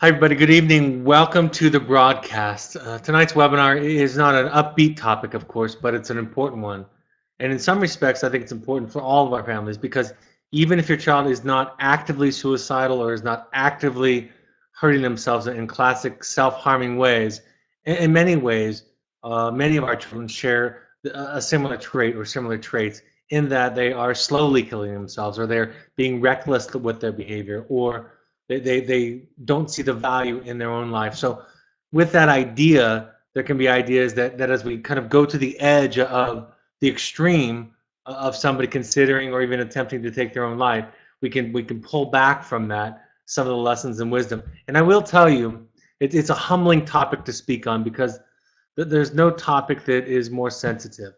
Hi, everybody. Good evening. Welcome to the broadcast. Tonight's webinar is not an upbeat topic, of course, but it's an important one. And in some respects, I think it's important for all of our families because even if your child is not actively suicidal or is not actively hurting themselves in classic self-harming ways, in many ways, many of our children share a similar trait or similar traits in that they are slowly killing themselves or they're being reckless with their behavior or they don't see the value in their own life. So with that idea, there can be ideas that as we kind of go to the edge of the extreme of somebody considering or even attempting to take their own life, we can pull back from that some of the lessons and wisdom. And I will tell you, it's a humbling topic to speak on because there's no topic that is more sensitive.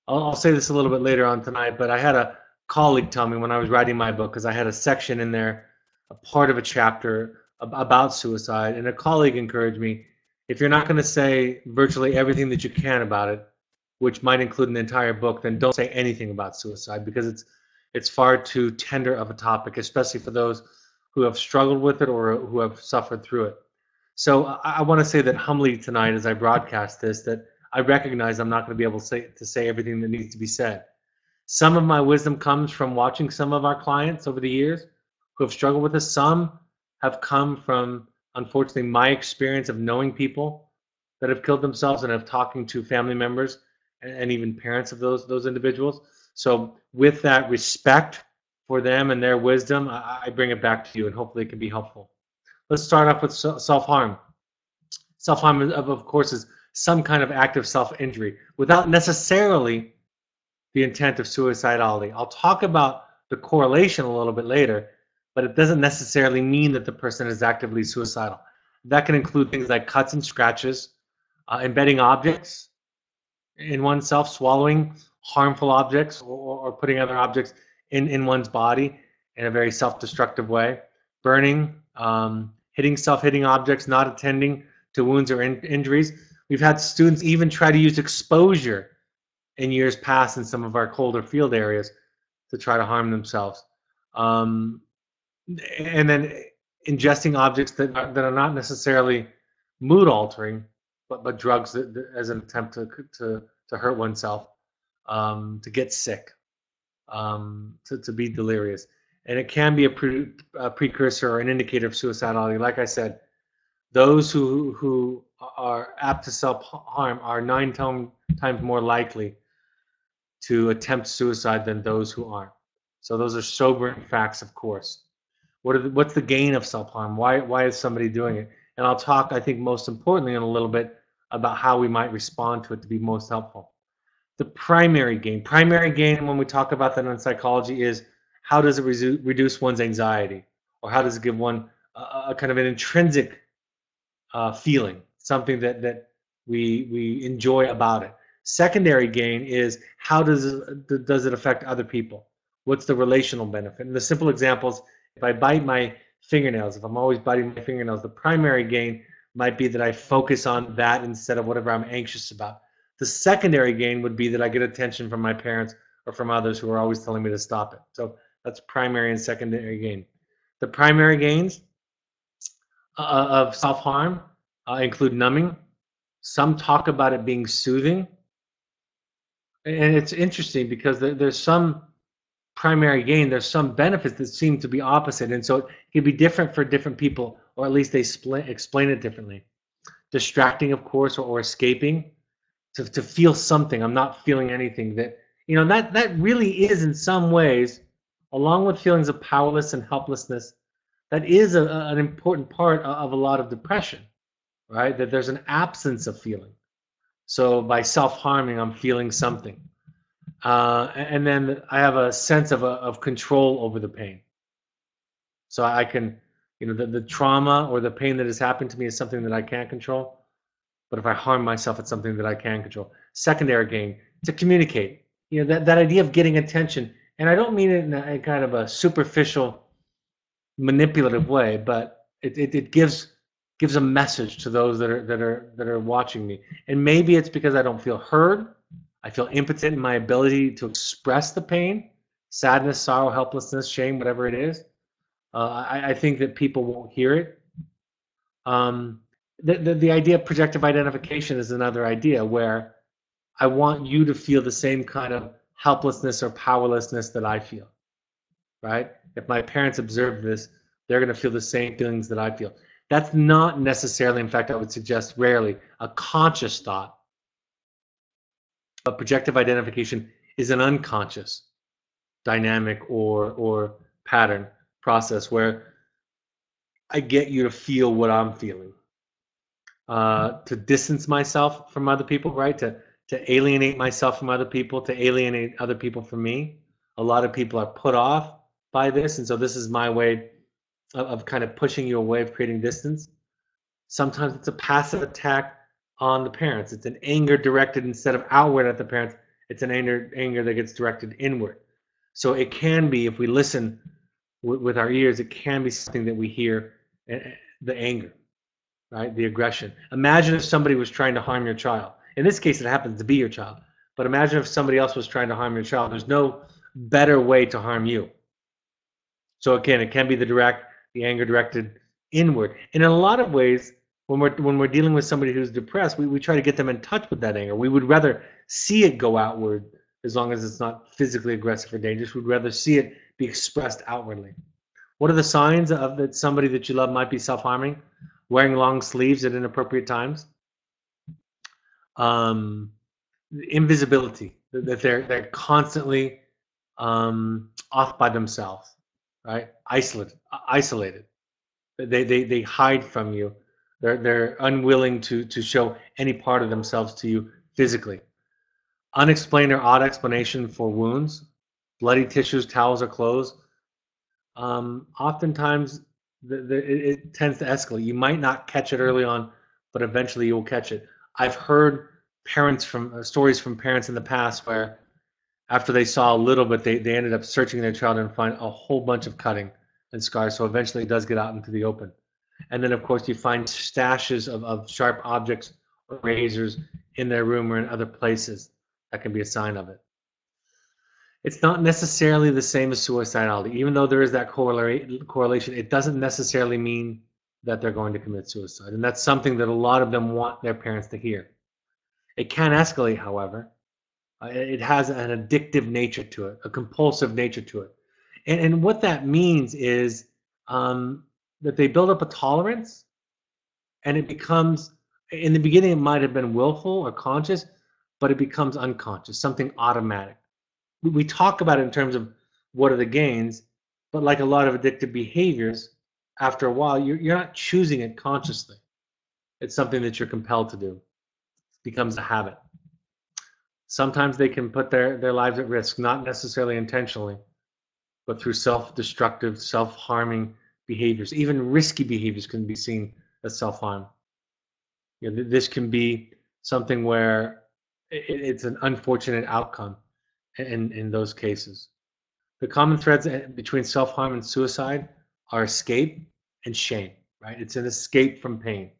I'll say this a little bit later on tonight, but I had a colleague tell me when I was writing my book, because I had a section in there, a part of a chapter about suicide, and a colleague encouraged me, if you're not going to say virtually everything that you can about it, which might include an entire book, then don't say anything about suicide because it's far too tender of a topic, especially for those who have struggled with it or who have suffered through it. So I want to say that humbly tonight as I broadcast this, that I recognize I'm not going to be able to say everything that needs to be said. Some of my wisdom comes from watching some of our clients over the years who have struggled with this. Some have come from, unfortunately, my experience of knowing people that have killed themselves and of talking to family members and even parents of those individuals. So with that respect for them and their wisdom, I bring it back to you, and hopefully it can be helpful. Let's start off with self-harm. Self-harm, of course, is some kind of active self-injury without necessarily the intent of suicidality. I'll talk about the correlation a little bit later, but it doesn't necessarily mean that the person is actively suicidal. That can include things like cuts and scratches, embedding objects in oneself, swallowing harmful objects, or putting other objects in one's body in a very self-destructive way, burning, hitting self-hitting objects, not attending to wounds or injuries. We've had students even try to use exposure in years past in some of our colder field areas to try to harm themselves. Um, and then ingesting objects that are not necessarily mood altering, but drugs as an attempt to hurt oneself, to get sick, to be delirious. And it can be a precursor or an indicator of suicidality. Like I said, those who are apt to self-harm are 9 times more likely to attempt suicide than those who aren't. So those are sobering facts, of course. What's the gain of self-harm? Why is somebody doing it? And I'll talk, I think, most importantly in a little bit about how we might respond to it to be most helpful. The primary gain when we talk about that in psychology is how does it reduce one's anxiety, or how does it give one a kind of an intrinsic feeling, something that we enjoy about it. Secondary gain is how does it affect other people? What's the relational benefit? And the simple examples, if I bite my fingernails, if I'm always biting my fingernails, the primary gain might be that I focus on that instead of whatever I'm anxious about. The secondary gain would be that I get attention from my parents or from others who are always telling me to stop it. So that's primary and secondary gain. The primary gains of self-harm include numbing. Some talk about it being soothing. And it's interesting because there's some primary gain, there's some benefits that seem to be opposite. And so it can be different for different people, or at least they explain it differently. Distracting, of course, or escaping, to feel something. I'm not feeling anything. That really is in some ways, along with feelings of powerlessness and helplessness, that is an important part of a lot of depression, right? That there's an absence of feeling. So by self-harming, I'm feeling something. And then I have a sense of control over the pain. So I can, the trauma or the pain that has happened to me is something that I can't control. But if I harm myself, it's something that I can control. Secondary gain, to communicate. That idea of getting attention. And I don't mean it in a kind of a superficial, manipulative way, but it gives a message to those that are watching me. And maybe it's because I don't feel heard. I feel impotent in my ability to express the pain, sadness, sorrow, helplessness, shame, whatever it is. I think that people won't hear it. Um, the idea of projective identification is another idea where I want you to feel the same kind of helplessness or powerlessness that I feel, right? If my parents observe this, they're going to feel the same feelings that I feel. That's not necessarily, in fact, I would suggest rarely, a conscious thought. But projective identification is an unconscious dynamic or pattern process where I get you to feel what I'm feeling, to distance myself from other people, right? To alienate myself from other people, to alienate other people from me. A lot of people are put off by this, and so this is my way of kind of pushing you away, of creating distance. Sometimes it's a passive attack on the parents. It's an anger directed instead of outward at the parents. It's an anger that gets directed inward. So it can be, if we listen with our ears, it can be something that we hear, the anger, right? The aggression. Imagine if somebody was trying to harm your child. In this case, it happens to be your child. But imagine if somebody else was trying to harm your child. There's no better way to harm you. So again, it can be the anger directed inward. And in a lot of ways, when we're dealing with somebody who's depressed, we try to get them in touch with that anger. We would rather see it go outward as long as it's not physically aggressive or dangerous. We'd rather see it be expressed outwardly. What are the signs of that somebody that you love might be self-harming? Wearing long sleeves at inappropriate times. Invisibility, that they're constantly off by themselves, right? Isolated. They hide from you. They're unwilling to show any part of themselves to you physically. Unexplained or odd explanation for wounds, bloody tissues, towels, or clothes. Oftentimes, it tends to escalate. You might not catch it early on, but eventually you will catch it. I've heard stories from parents in the past where after they saw a little bit, they ended up searching their child and find a whole bunch of cutting and scars. So eventually it does get out into the open. And then, of course, you find stashes of sharp objects or razors in their room or in other places. That can be a sign of it. It's not necessarily the same as suicidality. Even though there is that correlation, it doesn't necessarily mean that they're going to commit suicide. And that's something that a lot of them want their parents to hear. It can escalate, however. It has an addictive nature to it, a compulsive nature to it. And what that means is that they build up a tolerance, and it becomes, in the beginning, it might have been willful or conscious, but it becomes unconscious, something automatic. We talk about it in terms of what are the gains, but like a lot of addictive behaviors, after a while, you're not choosing it consciously. It's something that you're compelled to do. It becomes a habit. Sometimes they can put their lives at risk, not necessarily intentionally, but through self-destructive, self-harming behaviors. Even risky behaviors can be seen as self-harm. This can be something where it's an unfortunate outcome in those cases. The common threads between self-harm and suicide are escape and shame, right? It's an escape from pain.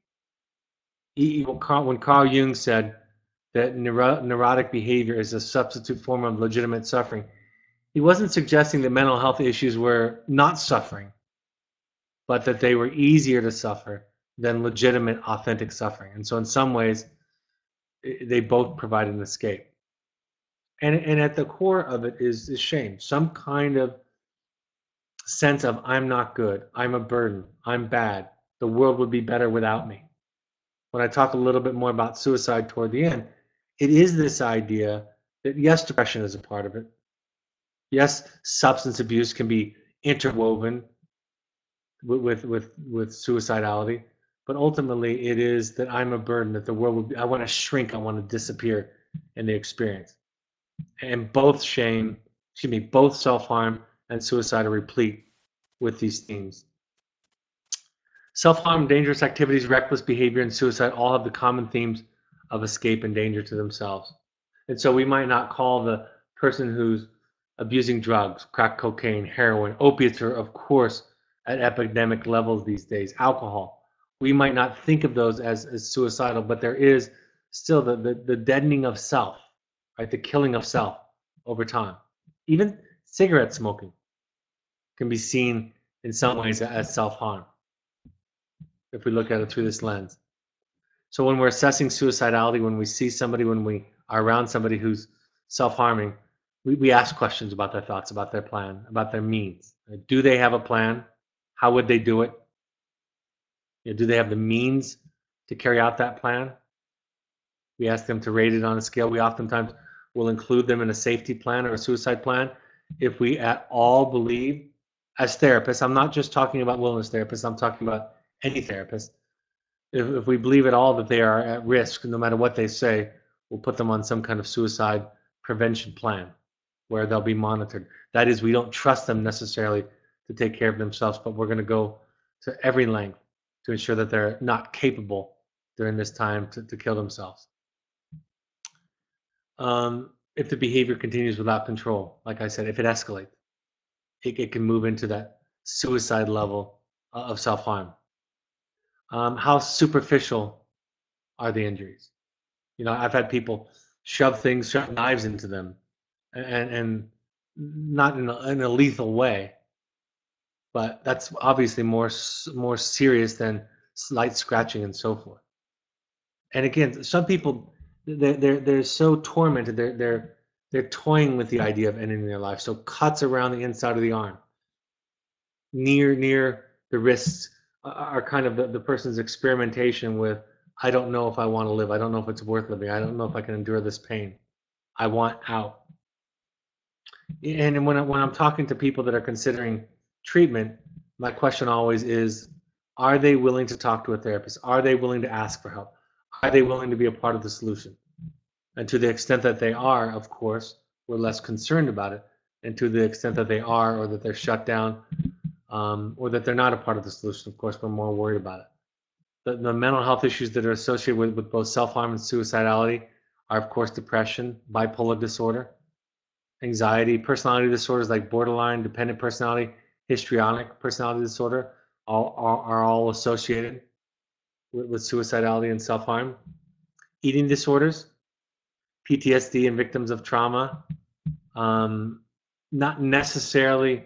When Carl Jung said that neurotic behavior is a substitute form of legitimate suffering, he wasn't suggesting that mental health issues were not suffering, but that they were easier to suffer than legitimate, authentic suffering. And so in some ways, they both provide an escape. And at the core of it is shame, some kind of sense of I'm not good, I'm a burden, I'm bad, the world would be better without me. When I talk a little bit more about suicide toward the end, it is this idea that yes, depression is a part of it. Yes, substance abuse can be interwoven with suicidality, but ultimately it is that I'm a burden, that the world would be, I want to shrink, I want to disappear in the experience. And both both self-harm and suicide are replete with these themes. Self-harm, dangerous activities, reckless behavior, and suicide all have the common themes of escape and danger to themselves. And so we might not call the person who's abusing drugs, crack cocaine, heroin, opiates are, of course, at epidemic levels these days, alcohol. We might not think of those as suicidal, but there is still the deadening of self, right? The killing of self over time. Even cigarette smoking can be seen in some ways as self-harm. if we look at it through this lens. So when we're assessing suicidality, when we see somebody, when we are around somebody who's self-harming, we ask questions about their thoughts, about their plan, about their means. Do they have a plan? How would they do it? Do they have the means to carry out that plan? We ask them to rate it on a scale. We oftentimes will include them in a safety plan or a suicide plan if we at all believe, as therapists, I'm not just talking about wellness therapists, I'm talking about any therapist. If we believe at all that they are at risk, no matter what they say, we'll put them on some kind of suicide prevention plan where they'll be monitored. That is, we don't trust them necessarily to take care of themselves, but we're going to go to every length to ensure that they're not capable during this time to kill themselves. If the behavior continues without control, like I said, if it escalates, it can move into that suicide level of self-harm. How superficial are the injuries? I've had people shove knives into them, and not in a lethal way, but that's obviously more serious than slight scratching and so forth. And again, some people they're so tormented, they're toying with the idea of ending their life. So cuts around the inside of the arm, near the wrists, are kind of the person's experimentation with, I don't know if I want to live. I don't know if it's worth living. I don't know if I can endure this pain. I want out. And when I'm talking to people that are considering treatment, my question always is, are they willing to talk to a therapist? Are they willing to ask for help? Are they willing to be a part of the solution? And to the extent that they are, of course, we're less concerned about it. And to the extent that they are, or that they're shut down, or that they're not a part of the solution, of course, we're more worried about it. The mental health issues that are associated with both self-harm and suicidality are, of course, depression, bipolar disorder, anxiety, personality disorders like borderline, dependent personality, histrionic personality disorder, are all associated with suicidality and self-harm. Eating disorders, PTSD and victims of trauma, not necessarily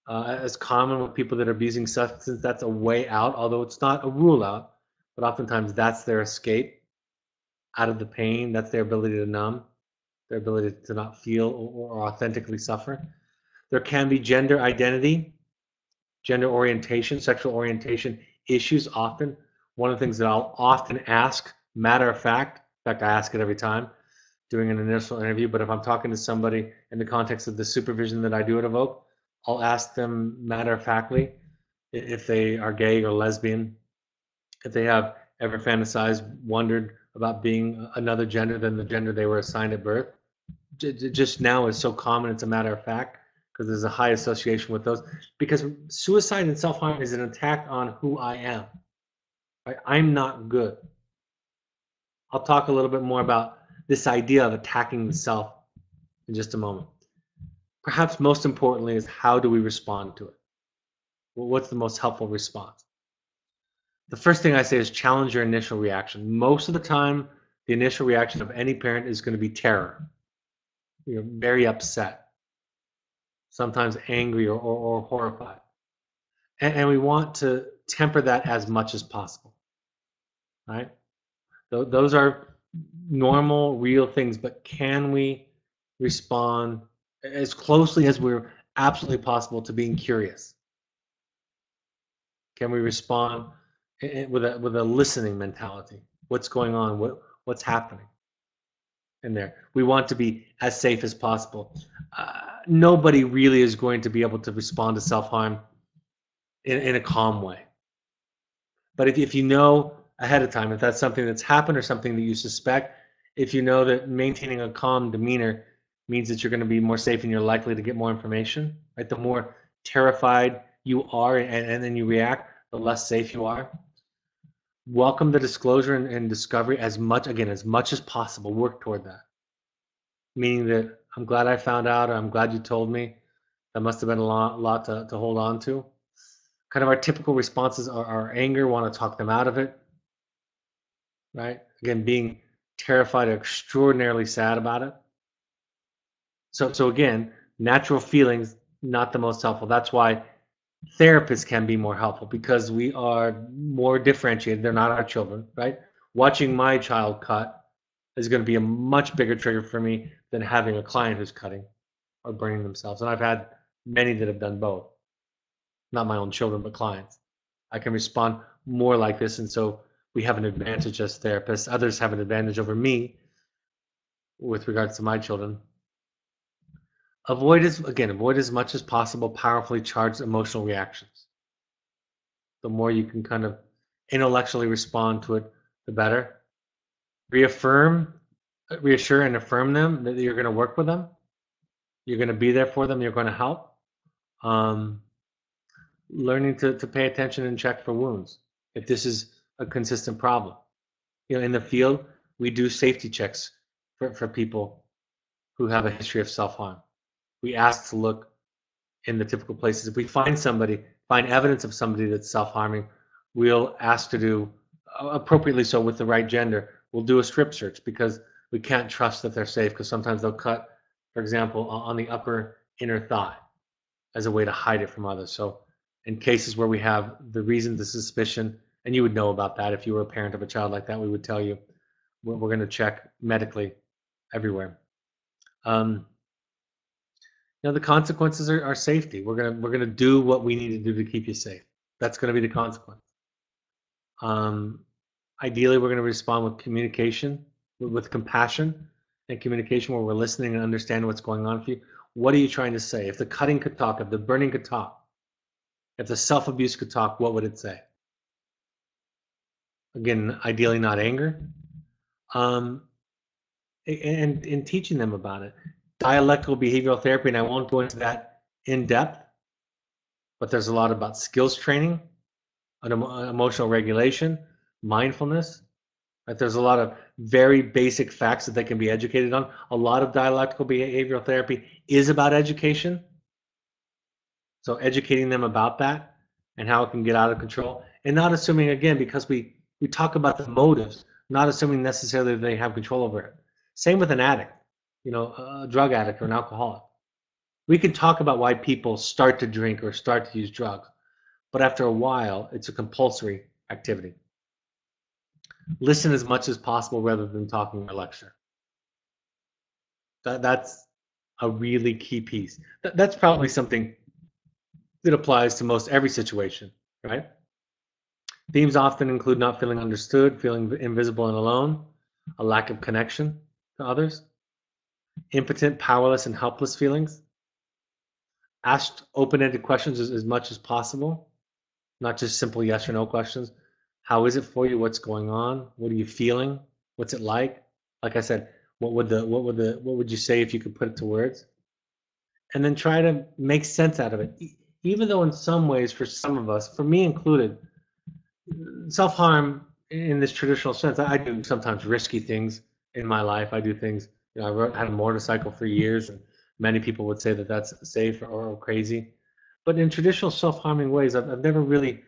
as common with people that are abusing substances. That's a way out, although it's not a rule out, but oftentimes that's their escape out of the pain. That's their ability to numb, their ability to not feel or authentically suffer. There can be gender identity, gender orientation, sexual orientation issues often. One of the things that I'll often ask, matter of fact, I ask it every time doing an initial interview, but if I'm talking to somebody in the context of the supervision that I do at Evoke, I'll ask them matter of factly if they are gay or lesbian, if they have ever fantasized, wondered about being another gender than the gender they were assigned at birth. Just now is so common, it's a matter of fact, because there's a high association with those. Because suicide and self-harm is an attack on who I am. Right? I'm not good. I'll talk a little bit more about this idea of attacking the self in just a moment. Perhaps most importantly is, how do we respond to it? Well, what's the most helpful response? The first thing I say is challenge your initial reaction. Most of the time, the initial reaction of any parent is going to be terror. You're very upset, sometimes angry or horrified. And we want to temper that as much as possible, right? Those are normal, real things, but can we respond as closely as we're absolutely possible to being curious? Can we respond with a listening mentality? What's going on? What's happening in there? We want to be as safe as possible. Nobody really is going to be able to respond to self-harm in a calm way. But if you know ahead of time, if that's something that's happened or something that you suspect, if you know that maintaining a calm demeanor means that you're going to be more safe and you're likely to get more information, right? The more terrified you are and then you react, the less safe you are. Welcome the disclosure and discovery as much as possible. Work toward that. Meaning that I'm glad I found out, or I'm glad you told me. That must have been a lot to hold on to. Kind of our typical responses are anger, want to talk them out of it, right? Again, being terrified or extraordinarily sad about it. So again, natural feelings, not the most helpful. That's why therapists can be more helpful because we are more differentiated. They're not our children, right? Watching my child cut is going to be a much bigger trigger for me than having a client who's cutting or burning themselves. And I've had many that have done both, not my own children, but clients. I can respond more like this. And so we have an advantage as therapists. Others have an advantage over me with regards to my children. Avoid as much as possible powerfully charged emotional reactions. The more you can kind of intellectually respond to it, the better. Reassure and affirm them that you're going to work with them. You're going to be there for them. You're going to help. Um, Learning to pay attention and check for wounds if this is a consistent problem. In the field, we do safety checks for people who have a history of self-harm. We ask to look in the typical places. If we find evidence of somebody that's self-harming, we'll ask to do, appropriately so with the right gender, we'll do a strip search because we can't trust that they're safe, because sometimes they'll cut, for example, on the upper inner thigh as a way to hide it from others. So in cases where we have the reason, the suspicion, and you would know about that if you were a parent of a child like that, we would tell you we're going to check medically everywhere. The consequences are safety. We're gonna do what we need to do to keep you safe. That's going to be the consequence. Ideally, we're going to respond with communication, with compassion and communication, where we're listening and understanding what's going on for you. What are you trying to say? If the cutting could talk, if the burning could talk, if the self-abuse could talk, what would it say? Again, ideally not anger. And in teaching them about it. Dialectical behavioral therapy, and I won't go into that in depth, but there's a lot about skills training, emotional regulation, mindfulness. Right? There's a lot of very basic facts that they can be educated on. A lot of dialectical behavioral therapy is about education. So educating them about that and how it can get out of control, and not assuming, again, because we talk about the motives, not assuming necessarily they have control over it. Same with an addict, a drug addict or an alcoholic. We can talk about why people start to drink or start to use drugs, but after a while, it's a compulsory activity. Listen as much as possible rather than talking or lecture. That's a really key piece. That's probably something that applies to most every situation, right? Themes often include not feeling understood, feeling invisible and alone, a lack of connection to others, impotent, powerless, and helpless feelings. Ask open-ended questions as much as possible, not just simple yes or no questions. How is it for you? What's going on? What are you feeling? What's it like? Like I said, what would you say if you could put it to words? And then try to make sense out of it. Even though in some ways, for some of us, for me included, self-harm in this traditional sense, I do sometimes risky things in my life. I do things, I had a motorcycle for years, and many people would say that that's safe or crazy. But in traditional self-harming ways, it's never really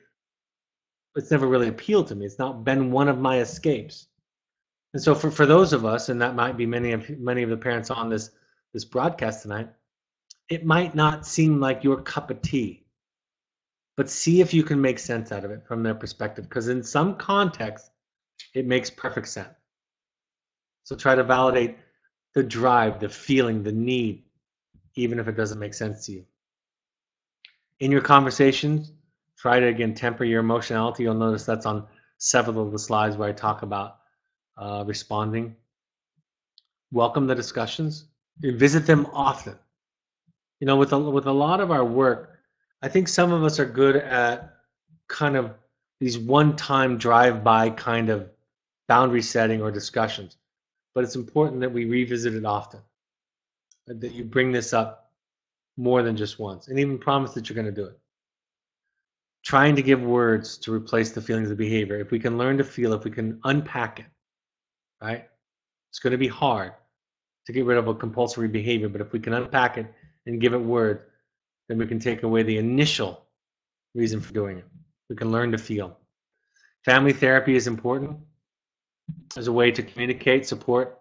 appealed to me. It's not been one of my escapes. And so for those of us, and that might be many of the parents on this broadcast tonight, it might not seem like your cup of tea. But see if you can make sense out of it from their perspective, because in some context, it makes perfect sense. So try to validate the drive, the feeling, the need, even if it doesn't make sense to you. In your conversations, try to, again, temper your emotionality. You'll notice that's on several of the slides where I talk about responding. Welcome the discussions. Visit them often. With a lot of our work, I think some of us are good at kind of these one-time drive-by kind of boundary setting or discussions, but it's important that we revisit it often, that you bring this up more than just once, and even promise that you're going to do it. Trying to give words to replace the feelings of behavior. If we can learn to feel, if we can unpack it, right? It's going to be hard to get rid of a compulsory behavior, but if we can unpack it and give it words, then we can take away the initial reason for doing it. We can learn to feel. Family therapy is important as a way to communicate, support,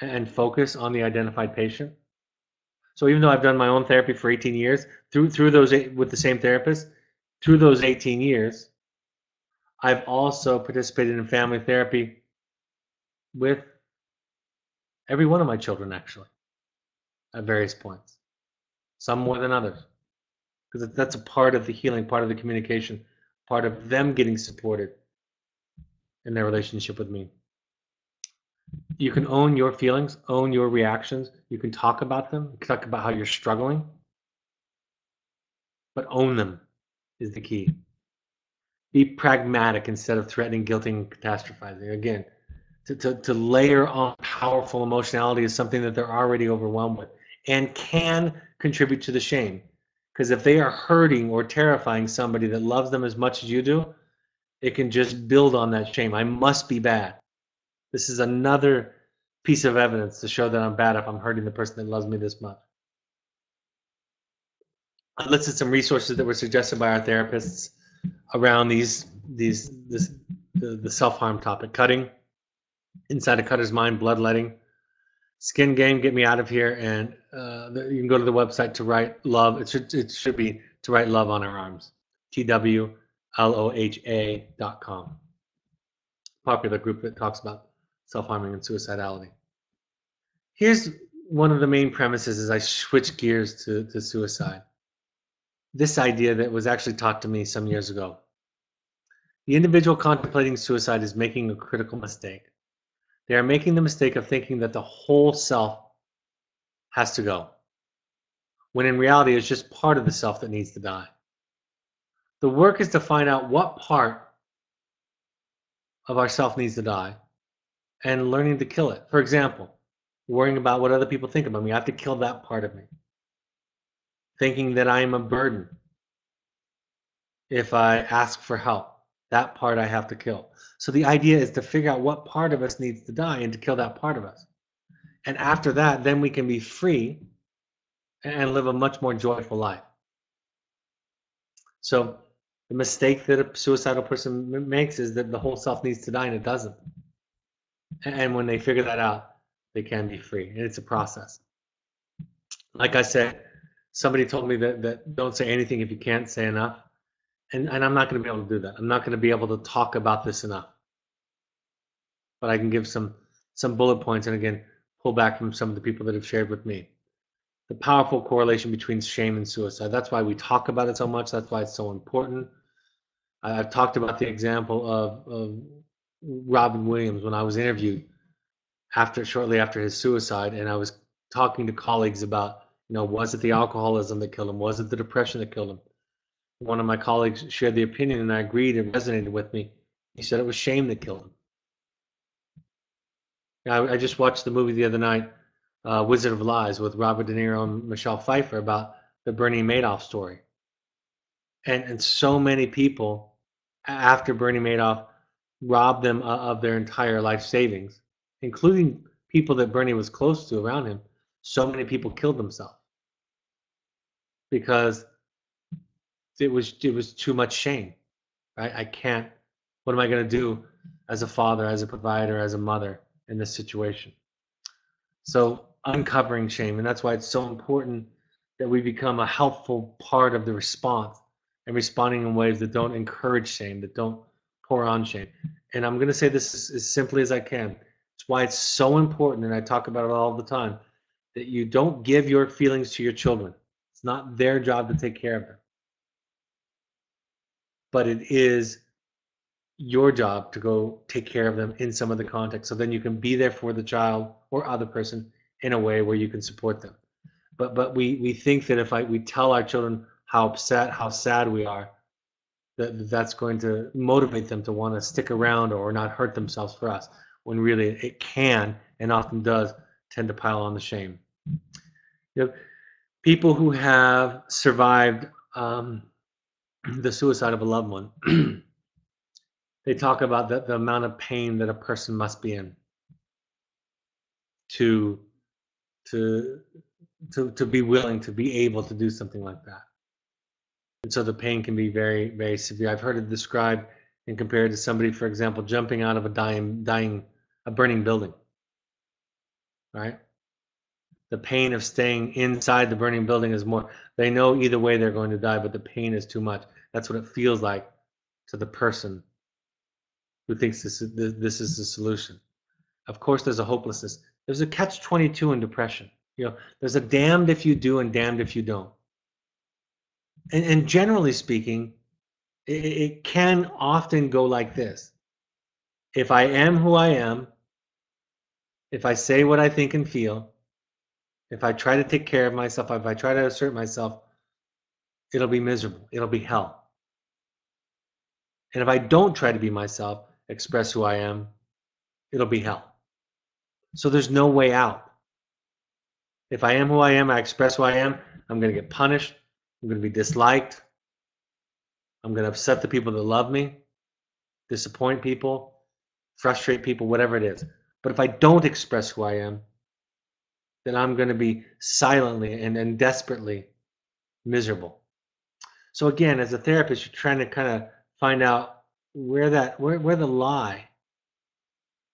and focus on the identified patient. So even though I've done my own therapy for 18 years, through those with the same therapist, through those 18 years, I've also participated in family therapy with every one of my children, actually, at various points, some more than others, because that's a part of the healing, part of the communication, part of them getting supported in their relationship with me. You can own your feelings, own your reactions. You can talk about them, you can talk about how you're struggling, but own them is the key. Be pragmatic instead of threatening, guilting, and catastrophizing. Again, to layer on powerful emotionality is something that they're already overwhelmed with and can contribute to the shame. Because if they are hurting or terrifying somebody that loves them as much as you do, it can just build on that shame. I must be bad. This is another piece of evidence to show that I'm bad if I'm hurting the person that loves me this much. I listed some resources that were suggested by our therapists around the self-harm topic: cutting, Inside a Cutter's Mind, bloodletting, Skin Game, Get Me Out of Here, and you can go to the website to write love. It should be to write love on our arms. TWLOHA.com. Popular group that talks about self-harming and suicidality. Here's one of the main premises as I switch gears to suicide. This idea that was actually taught to me some years ago. The individual contemplating suicide is making a critical mistake. They are making the mistake of thinking that the whole self has to go, when in reality it's just part of the self that needs to die. The work is to find out what part of ourself needs to die and learning to kill it. For example, worrying about what other people think about me. I have to kill that part of me. Thinking that I am a burden if I ask for help. That part I have to kill. So the idea is to figure out what part of us needs to die and to kill that part of us. And after that, then we can be free and live a much more joyful life. So the mistake that a suicidal person makes is that the whole self needs to die, and it doesn't. And when they figure that out, they can be free. And it's a process. Like I said, somebody told me that don't say anything if you can't say enough. And I'm not going to be able to do that. I'm not going to be able to talk about this enough. But I can give some bullet points, and again, pull back from some of the people that have shared with me. The powerful correlation between shame and suicide. That's why we talk about it so much. That's why it's so important. I've talked about the example of Robin Williams when I was interviewed shortly after his suicide, and I was talking to colleagues about, was it the alcoholism that killed him? Was it the depression that killed him? One of my colleagues shared the opinion, and I agreed. It resonated with me. He said it was shame that killed him. I just watched the movie the other night, Wizard of Lies, with Robert De Niro and Michelle Pfeiffer, about the Bernie Madoff story. And so many people, after Bernie Madoff robbed them of their entire life savings, including people that Bernie was close to around him, so many people killed themselves because it was too much shame, right? I can't. What am I going to do as a father, as a provider, as a mother in this situation? So uncovering shame, and that's why it's so important that we become a helpful part of the response and responding in ways that don't encourage shame, that don't pour on shame. And I'm going to say this as simply as I can. It's why it's so important, and I talk about it all the time, that you don't give your feelings to your children. It's not their job to take care of them. But it is your job to go take care of them in some of the context. So then you can be there for the child or other person in a way where you can support them. But we think that if we tell our children how upset, how sad we are, that's going to motivate them to want to stick around or not hurt themselves for us, when really it can and often does tend to pile on the shame. People who have survived the suicide of a loved one, they talk about the amount of pain that a person must be in to be willing to be able to do something like that. And so the pain can be very, very severe. I've heard it described and compared to somebody, for example, jumping out of a burning building, right? The pain of staying inside the burning building is more, they know either way they're going to die, but the pain is too much. That's what it feels like to the person who thinks this is the solution. Of course, there's a hopelessness. There's a catch-22 in depression. There's a damned if you do and damned if you don't. And generally speaking, it can often go like this. If I am who I am, if I say what I think and feel, if I try to take care of myself, if I try to assert myself, it'll be miserable. It'll be hell. And if I don't try to be myself, express who I am, it'll be hell. So there's no way out. If I am who I am, I express who I am, I'm going to get punished. I'm going to be disliked. I'm going to upset the people that love me, disappoint people, frustrate people, whatever it is. But if I don't express who I am, then I'm going to be silently and desperately miserable. So again, as a therapist, you're trying to kind of find out where the lie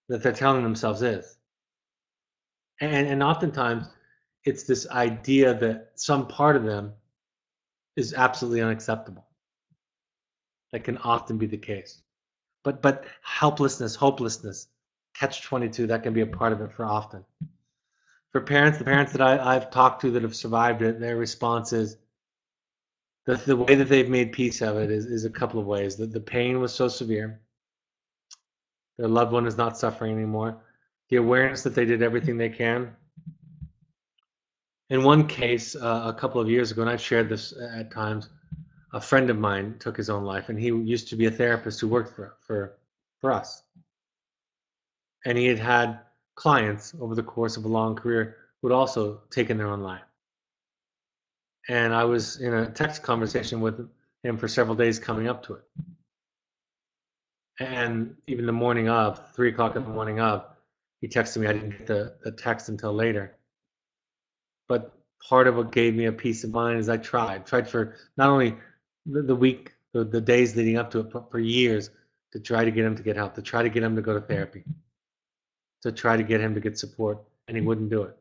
that they're telling themselves is. And oftentimes it's this idea that some part of them is absolutely unacceptable. That can often be the case. But helplessness, hopelessness, catch-22, that can be a part of it for often. For parents, the parents that I've talked to that have survived it, their response is the way that they've made peace of it is a couple of ways. The pain was so severe. Their loved one is not suffering anymore. The awareness that they did everything they can. In one case, a couple of years ago, and I've shared this at times, a friend of mine took his own life, and he used to be a therapist who worked for us. And he had clients over the course of a long career who had also taken their own life. And I was in a text conversation with him for several days coming up to it. And even the morning of, 3 o'clock in the morning of, he texted me. I didn't get the text until later. But part of what gave me a peace of mind is I tried for not only the week, the days leading up to it, but for years to try to get him to get help, to try to get him to go to therapy, to try to get him to get support, and he wouldn't do it.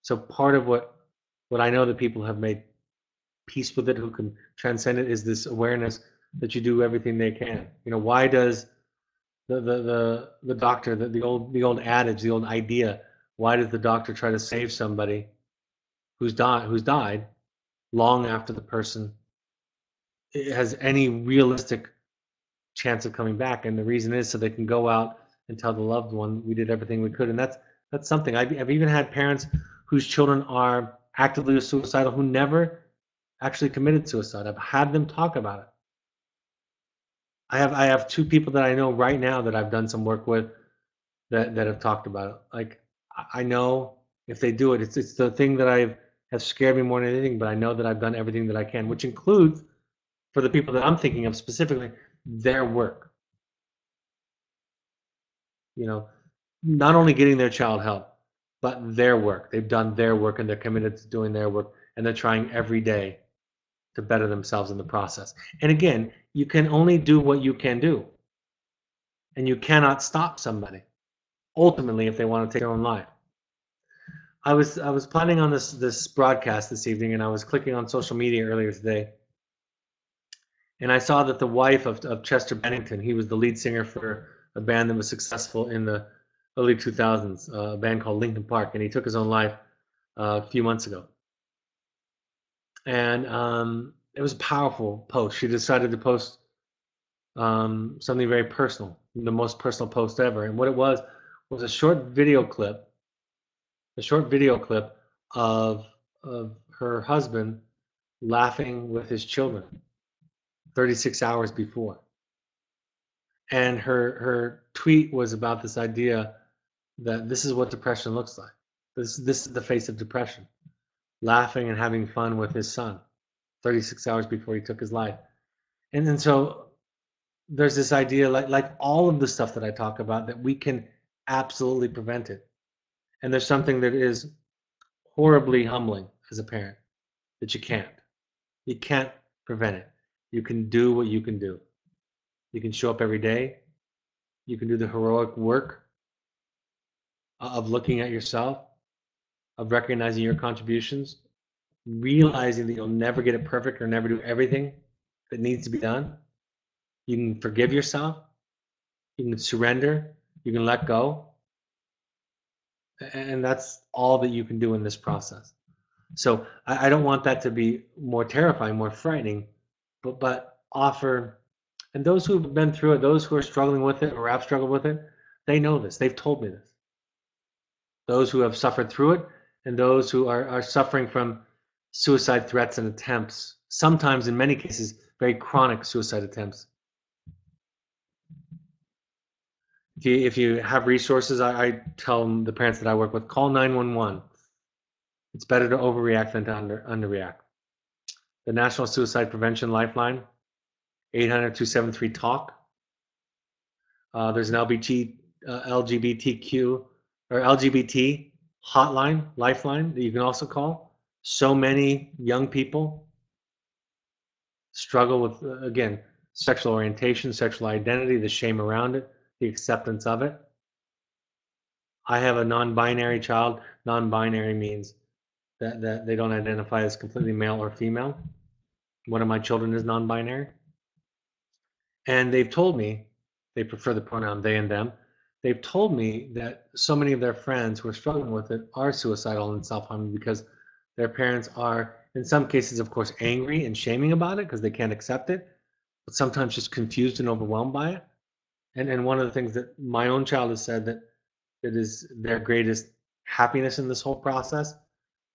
So part of what I know that people have made peace with it, who can transcend it, is this awareness that you do everything they can. Why does the doctor, the old adage, the old idea, why does the doctor try to save somebody who's died long after the person has any realistic chance of coming back? And the reason is so they can go out and tell the loved one, we did everything we could. And that's something. I've even had parents whose children are actively suicidal who never actually committed suicide. I've had them talk about it. I have 2 people that I know right now that I've done some work with that have talked about it. Like, I know if they do it, it's the thing that has scared me more than anything, but I know that I've done everything that I can, which includes, for the people that I'm thinking of specifically, their work. Not only getting their child help, but their work. They've done their work and they're committed to doing their work, and they're trying every day to better themselves in the process. And again, you can only do what you can do. And you cannot stop somebody, ultimately, if they want to take their own life. I was planning on this broadcast this evening, and I was clicking on social media earlier today, and I saw that the wife of Chester Bennington, he was the lead singer for a band that was successful in the early 2000s, a band called Linkin Park, and he took his own life a few months ago. And it was a powerful post. She decided to post something very personal, the most personal post ever. And what it was a short video clip of her husband laughing with his children 36 hours before. And her tweet was about this idea that this is what depression looks like. This is the face of depression. Laughing and having fun with his son 36 hours before he took his life. And then so there's this idea, like all of the stuff that I talk about, that we can absolutely prevent it. And there's something that is horribly humbling as a parent, that you can't. You can't prevent it. You can do what you can do. You can show up every day. You can do the heroic work of looking at yourself, of recognizing your contributions, realizing that you'll never get it perfect or never do everything, that needs to be done. You can forgive yourself. You can surrender. You can let go. And that's all that you can do in this process. So I don't want that to be more terrifying, more frightening, but offer, and those who have been through it, those who are struggling with it or have struggled with it, they know this. They've told me this. Those who have suffered through it and those who are suffering from suicide threats and attempts, sometimes in many cases, very chronic suicide attempts. If you have resources, I tell the parents that I work with, call 911. It's better to overreact than to underreact. The National Suicide Prevention Lifeline, 800-273-TALK. There's an LGBTQ or LGBT hotline, lifeline that you can also call. So many young people struggle with, again, sexual orientation, sexual identity, the shame around it, the acceptance of it. I have a non-binary child. Non-binary means that they don't identify as completely male or female. One of my children is non-binary. And they've told me, they prefer the pronoun they and them. They've told me that so many of their friends who are struggling with it are suicidal and self-harming because their parents are, in some cases, of course, angry and shaming about it because they can't accept it, but sometimes just confused and overwhelmed by it. And one of the things that my own child has said that is their greatest happiness in this whole process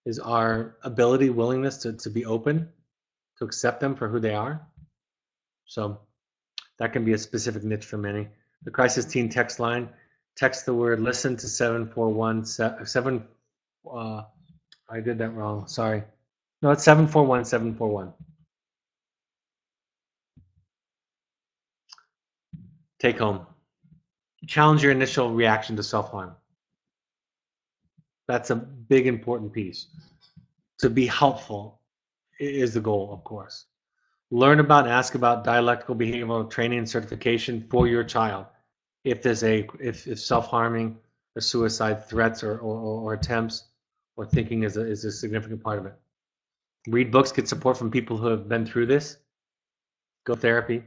is our ability, willingness to be open, to accept them for who they are. So that can be a specific niche for many. The crisis teen text line, text the word listen to 741 I did that wrong. Sorry. No, it's 741-741. Take home. Challenge your initial reaction to self-harm. That's a big important piece. To be helpful is the goal, of course. Learn about and ask about dialectical behavioral training and certification for your child. If there's if self-harming or suicide threats or attempts or thinking is a significant part of it. Read books, get support from people who have been through this. Go to therapy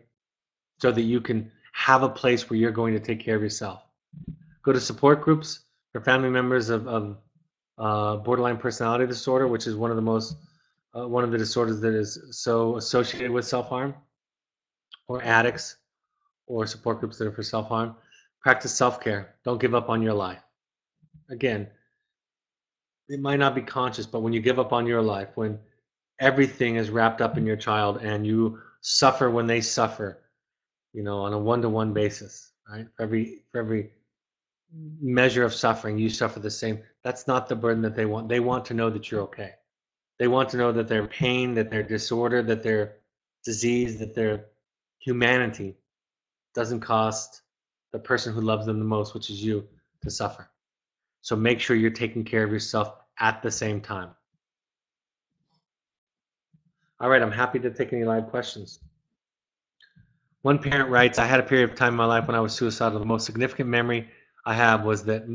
so that you can have a place where you're going to take care of yourself. Go to support groups for family members of borderline personality disorder, which is one of the disorders that is so associated with self-harm, or addicts, or support groups that are for self-harm. Practice self-care. Don't give up on your life. Again, it might not be conscious, but when you give up on your life, when everything is wrapped up in your child and you suffer when they suffer, on a one-to-one basis, right? For every measure of suffering, you suffer the same. That's not the burden that they want. They want to know that you're okay. They want to know that their pain, that their disorder, that their disease, that their humanity doesn't cost the person who loves them the most, which is you, to suffer. So make sure you're taking care of yourself at the same time. All right, I'm happy to take any live questions. One parent writes, I had a period of time in my life when I was suicidal. The most significant memory I have was that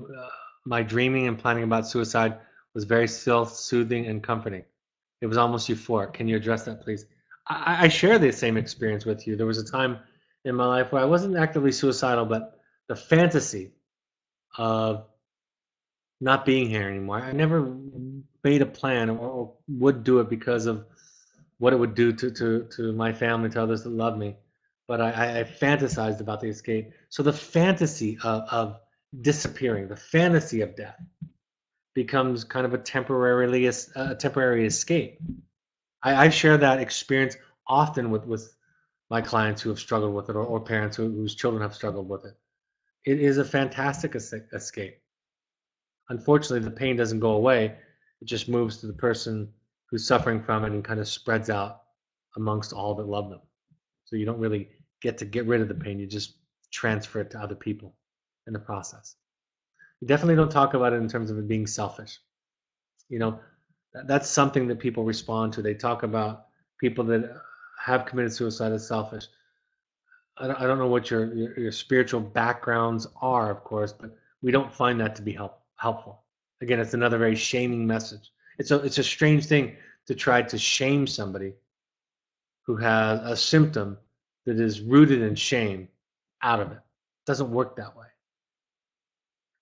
my dreaming and planning about suicide was very self-soothing and comforting. It was almost euphoric. Can you address that, please? I share the same experience with you. There was a time in my life where I wasn't actively suicidal, but the fantasy of not being here anymore. I never made a plan or would do it because of what it would do to my family, to others that love me. But I fantasized about the escape. So the fantasy of disappearing, the fantasy of death, becomes kind of a temporary escape. I share that experience often with my clients who have struggled with it, or parents whose children have struggled with it. It is a fantastic escape. Unfortunately, the pain doesn't go away. It just moves to the person who's suffering from it and kind of spreads out amongst all that love them. So you don't really get to get rid of the pain. You just transfer it to other people in the process. You definitely don't talk about it in terms of it being selfish. That's something that people respond to. They talk about people that have committed suicide as selfish. I don't know what your spiritual backgrounds are, of course, but we don't find that to be helpful. Again, it's another very shaming message. It's a strange thing to try to shame somebody who has a symptom that is rooted in shame out of it. It doesn't work that way.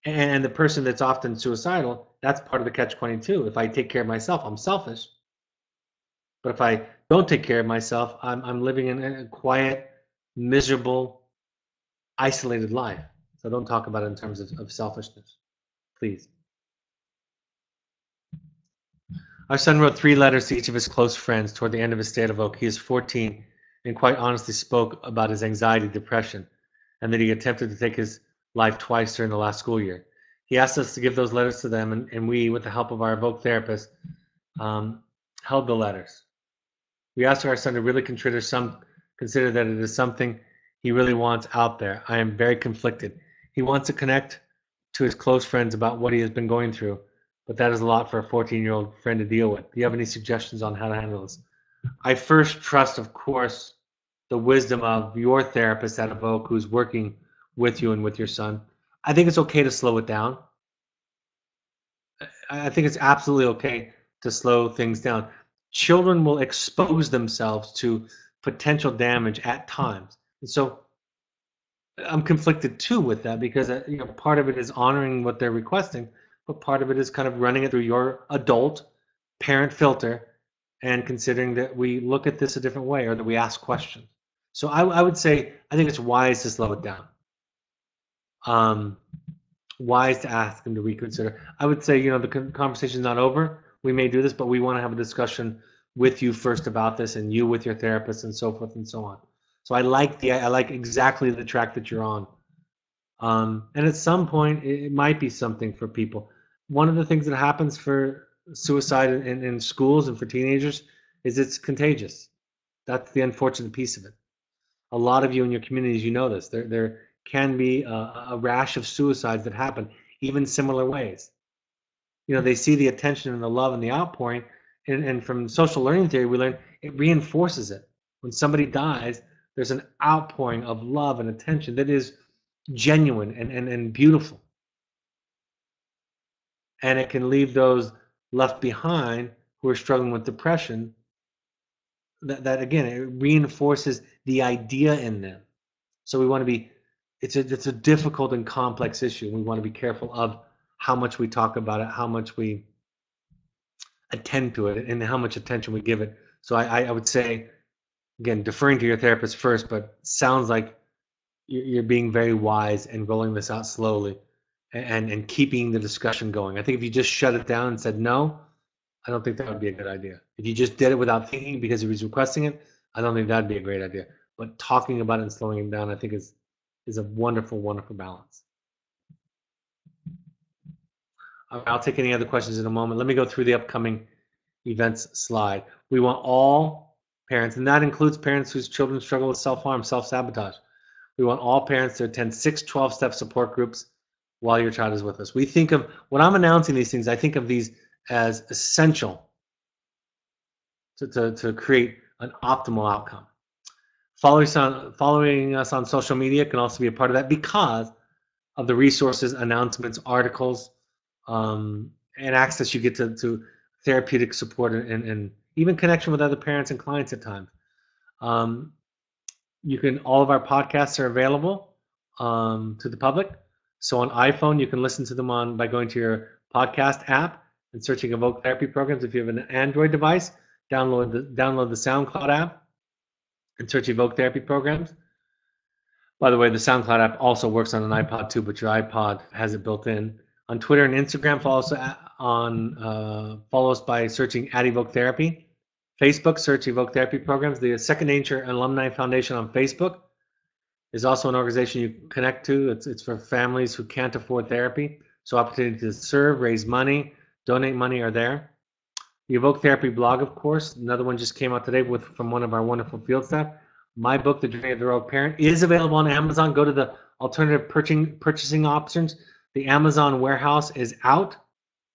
And the person that's often suicidal, that's part of the catch-22. If I take care of myself, I'm selfish. But if I don't take care of myself, I'm living in a quiet, miserable, isolated life. So don't talk about it in terms of selfishness, please. Our son wrote 3 letters to each of his close friends toward the end of his stay at Evoke. He is 14 and quite honestly spoke about his anxiety, depression, and that he attempted to take his life twice during the last school year. He asked us to give those letters to them, and we, with the help of our Evoke therapist, held the letters. We asked our son to really consider that it is something he really wants out there. I am very conflicted. He wants to connect to his close friends about what he has been going through, but that is a lot for a 14-year-old friend to deal with. Do you have any suggestions on how to handle this? I first trust, of course, the wisdom of your therapist at Evoke who's working with you and with your son. I think it's okay to slow it down. I think it's absolutely okay to slow things down. Children will expose themselves to potential damage at times. And so I'm conflicted too with that because part of it is honoring what they're requesting, but part of it is kind of running it through your adult parent filter and considering that we look at this a different way or that we ask questions. So I would say I think it's wise to slow it down. Wise to ask them to reconsider. I would say, the conversation's not over. We may do this, but we want to have a discussion with you first about this, and you with your therapist, and so forth and so on. So I like exactly the track that you're on. And at some point, it might be something for people. One of the things that happens for suicide in schools and for teenagers is it's contagious. That's the unfortunate piece of it. A lot of you in your communities, you know this. There can be a rash of suicides that happen, even similar ways. They see the attention and the love and the outpouring, and from social learning theory, we learn it reinforces it. When somebody dies, there's an outpouring of love and attention that is genuine and beautiful. And it can leave those left behind who are struggling with depression. That again, it reinforces the idea in them. So we want to be, it's a difficult and complex issue. We want to be careful of how much we talk about it, how much we attend to it, and how much attention we give it. So I would say, again, deferring to your therapist first, but sounds like you're being very wise and rolling this out slowly and keeping the discussion going. I think if you just shut it down and said no, I don't think that would be a good idea. If you just did it without thinking because he was requesting it, I don't think that'd be a great idea. But talking about it and slowing it down, I think is a wonderful, wonderful balance. I'll take any other questions in a moment. Let me go through the upcoming events slide. We want all parents, and that includes parents whose children struggle with self-harm, self-sabotage. We want all parents to attend 6 12-step support groups while your child is with us. We think of, when I'm announcing these things, I think of these as essential to create an optimal outcome. Following us on social media can also be a part of that because of the resources, announcements, articles, and access you get to therapeutic support and even connection with other parents and clients at times. All of our podcasts are available to the public. So on iPhone, you can listen to them by going to your podcast app and searching Evoke Therapy Programs. If you have an Android device, download the SoundCloud app and search Evoke Therapy Programs. By the way, the SoundCloud app also works on an iPod too, but your iPod has it built in. On Twitter and Instagram, follow us by searching @Evoke Therapy. Facebook, search Evoke Therapy Programs. The Second Nature Alumni Foundation on Facebook is also an organization you connect to. It's for families who can't afford therapy. So opportunities to serve, raise money, donate money are there. The Evoke Therapy blog, of course, another one just came out today from one of our wonderful field staff. My book, The Journey of the Heroic Parent, is available on Amazon. Go to the alternative purchasing options. The Amazon warehouse is out,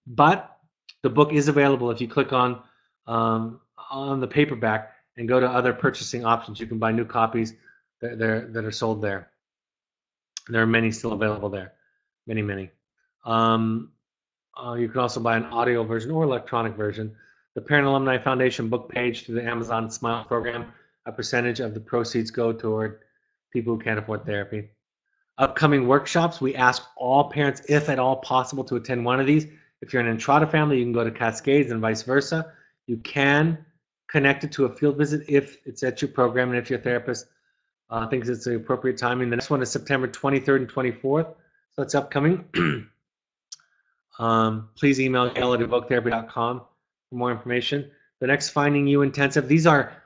but the book is available if you click on the paperback and go to other purchasing options. You can buy new copies that are sold there. There are many still available there, many. You can also buy an audio version or electronic version. The Parent Alumni Foundation book page through the Amazon Smile program. a percentage of the proceeds go toward people who can't afford therapy. Upcoming workshops, we ask all parents, if at all possible, to attend one of these. If you're an Entrada family, you can go to Cascades and vice versa. You can connect it to a field visit if it's at your program and if your therapist thinks it's the appropriate timing. The next one is September 23rd and 24th, so it's upcoming. Please email gail@evoketherapy.com for more information. The next Finding You intensive, these are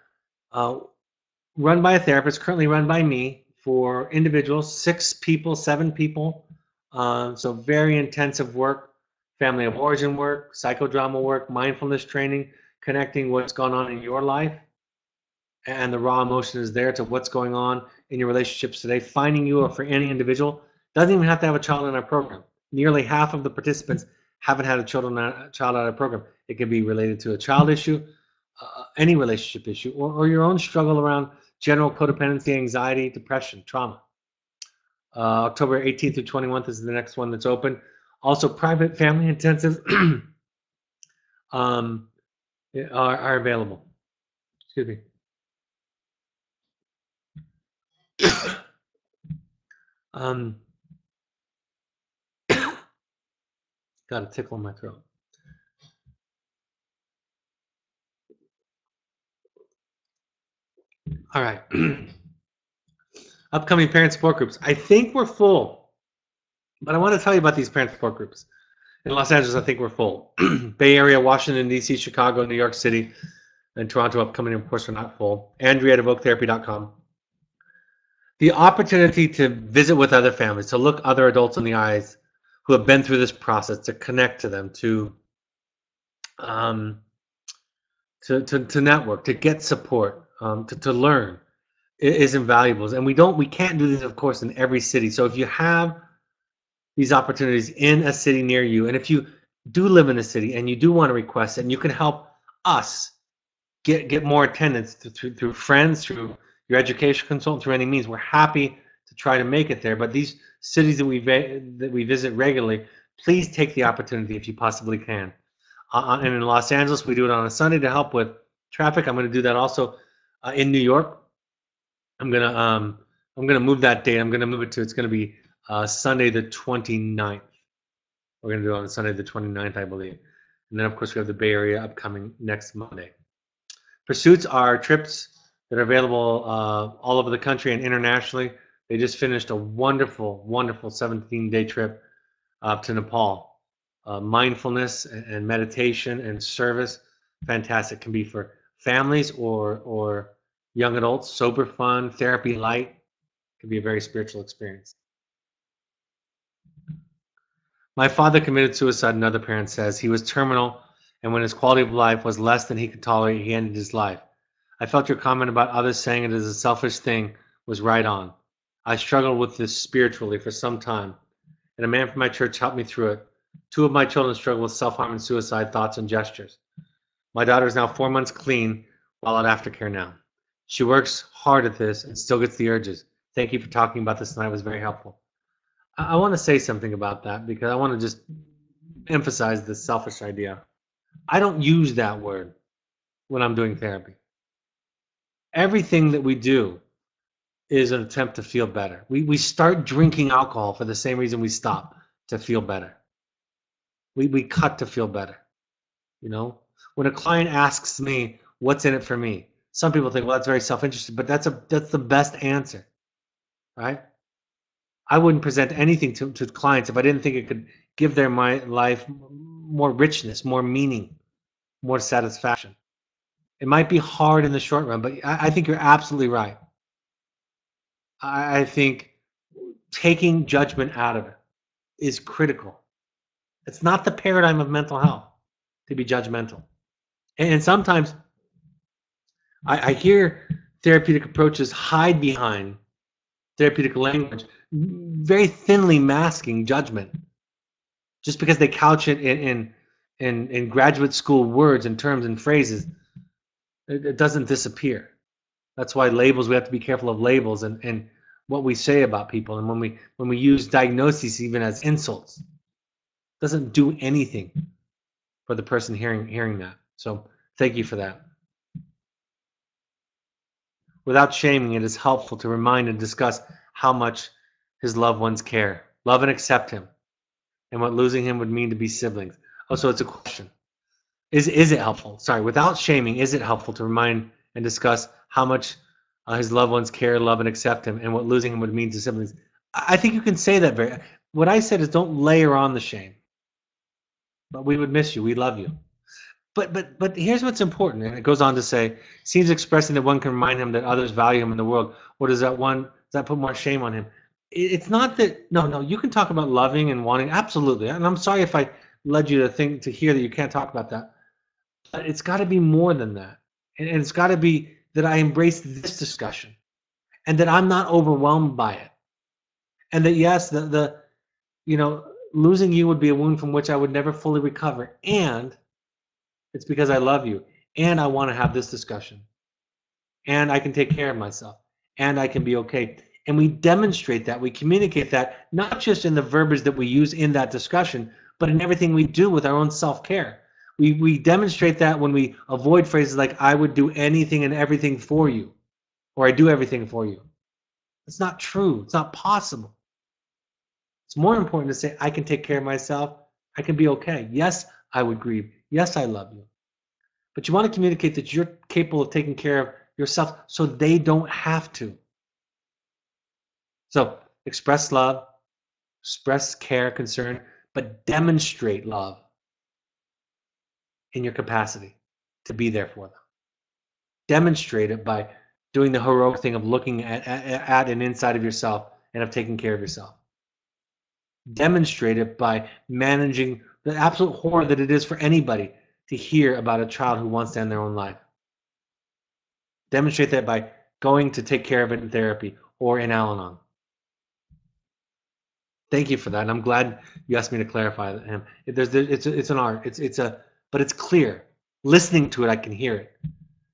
run by a therapist, currently run by me, for individuals, 6 people, 7 people. So very intensive work, family of origin work, psychodrama work, mindfulness training, connecting what's gone on in your life and the raw emotion is there to what's going on in your relationships today. Finding You for any individual. Doesn't even have to have a child in our program. Nearly half of the participants haven't had a child in our program. It could be related to a child issue, any relationship issue, or your own struggle around general codependency, anxiety, depression, trauma. October 18th through 21st is the next one that's open. Also, private family intensives are available. Excuse me. Got a tickle in my throat. All right. Upcoming parent support groups. I think we're full, but I want to tell you about these parent support groups. In Los Angeles, I think we're full. Bay Area, Washington, D.C., Chicago, New York City, and Toronto upcoming, of course, are not full. Andrea@evoketherapy.com. The opportunity to visit with other families, to look other adults in the eyes who have been through this process, to connect to them, to network, to get support, to learn is invaluable. And we can't do this, of course, in every city. So if you have these opportunities in a city near you, and if you do live in a city and you do want to request it, and you can help us get more attendance through friends, through your education consultant, through any means, we're happy to try to make it there. But these cities that we visit regularly, please take the opportunity if you possibly can. And in Los Angeles, we do it on a Sunday to help with traffic. I'm going to do that also in New York. I'm gonna move that date. I'm gonna move it to. It's gonna be Sunday the 29th. We're gonna do it on Sunday the 29th, I believe. And then of course we have the Bay Area upcoming next Monday. Pursuits are trips that are available all over the country and internationally. They just finished a wonderful, wonderful 17-day trip up to Nepal. Mindfulness and meditation and service, fantastic. Can be for families or young adults. Sober fun, therapy light. Can be a very spiritual experience. My father committed suicide, another parent says. He was terminal, and when his quality of life was less than he could tolerate, he ended his life. I felt your comment about others saying it is a selfish thing was right on. I struggled with this spiritually for some time, and a man from my church helped me through it. 2 of my children struggle with self-harm and suicide thoughts and gestures. My daughter is now 4 months clean while at aftercare now. She works hard at this and still gets the urges. Thank you for talking about this tonight. It was very helpful. I want to say something about that because I want to just emphasize this selfish idea. I don't use that word when I'm doing therapy. Everything that we do is an attempt to feel better. We start drinking alcohol for the same reason we stop, to feel better. We cut to feel better. You know, when a client asks me, what's in it for me? Some people think, well, that's very self-interested, but that's the best answer, right? I wouldn't present anything to clients if I didn't think it could give their life more richness, more meaning, more satisfaction. It might be hard in the short run, but I think you're absolutely right. I think taking judgment out of it is critical. It's not the paradigm of mental health to be judgmental. And sometimes I hear therapeutic approaches hide behind therapeutic language, very thinly masking judgment, just because they couch it in graduate school words and terms and phrases. It doesn't disappear. That's why labels, we have to be careful of labels and what we say about people. And when we use diagnoses even as insults, it doesn't do anything for the person hearing that. So thank you for that. Without shaming, it is helpful to remind and discuss how much his loved ones care, love and accept him, and what losing him would mean to be siblings. Oh, so it's a question. Is it helpful? Sorry, without shaming, is it helpful to remind and discuss how much his loved ones care, love, and accept him, and what losing him would mean to siblings? I think you can say that very. What I said is don't layer on the shame. But we would miss you. We love you. But here's what's important, and it goes on to say, seems expressing that one can remind him that others value him in the world. Or does that put more shame on him? It's not that. No. You can talk about loving and wanting, absolutely. And I'm sorry if I led you to hear that you can't talk about that. But it's got to be more than that, and it's got to be that I embrace this discussion, and that I'm not overwhelmed by it, and that yes, the losing you would be a wound from which I would never fully recover, and it's because I love you, and I want to have this discussion, and I can take care of myself, and I can be okay. And we demonstrate that, we communicate that, not just in the verbiage that we use in that discussion, but in everything we do with our own self-care. We demonstrate that when we avoid phrases like, I would do anything and everything for you, or I do everything for you. It's not true. It's not possible. It's more important to say, I can take care of myself. I can be okay. Yes, I would grieve. Yes, I love you. But you want to communicate that you're capable of taking care of yourself so they don't have to. So express love, express care, concern, but demonstrate love in your capacity to be there for them. Demonstrate it by doing the heroic thing of looking at and inside of yourself and of taking care of yourself. Demonstrate it by managing the absolute horror that it is for anybody to hear about a child who wants to end their own life. Demonstrate that by going to take care of it in therapy or in Al-Anon. Thank you for that, and I'm glad you asked me to clarify him. It's an art. But it's clear. Listening to it, I can hear it,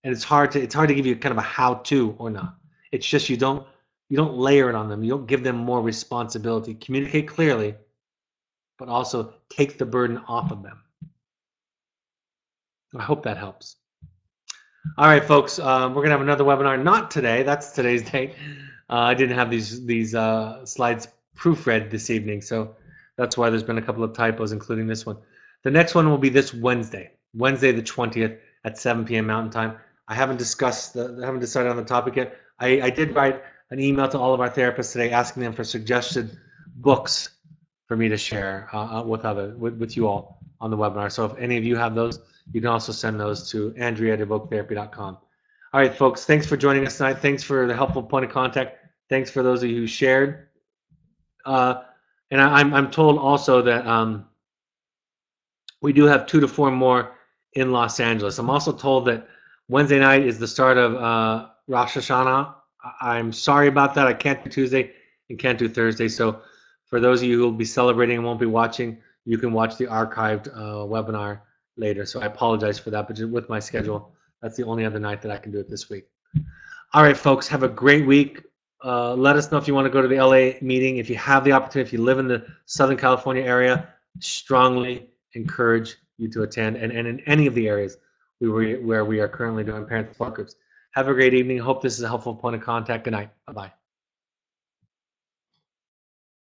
and it's hard to give you kind of a how-to or not. It's just you don't layer it on them. You don't give them more responsibility. Communicate clearly, but also take the burden off of them. I hope that helps. All right, folks, we're gonna have another webinar. Not today. That's today's date. I didn't have these slides proofread this evening, so that's why there's been a couple of typos, including this one. The next one will be this Wednesday the 20th at 7 p.m. Mountain Time. I haven't decided on the topic yet. I did write an email to all of our therapists today asking them for suggested books for me to share with you all on the webinar. So if any of you have those, you can also send those to Andrea@evoketherapy.com. All right, folks, thanks for joining us tonight. Thanks for the helpful point of contact. Thanks for those of you who shared. And I'm told also that we do have 2 to 4 more in Los Angeles. I'm also told that Wednesday night is the start of Rosh Hashanah. I'm sorry about that. I can't do Tuesday and can't do Thursday. So for those of you who will be celebrating and won't be watching, you can watch the archived webinar later. So I apologize for that, but just with my schedule, that's the only other night that I can do it this week. All right, folks, have a great week. Let us know if you want to go to the LA meeting. If you have the opportunity, if you live in the Southern California area, strongly encourage you to attend, and in any of the areas where we are currently doing parent support groups. Have a great evening. Hope this is a helpful point of contact. Good night. Bye-bye.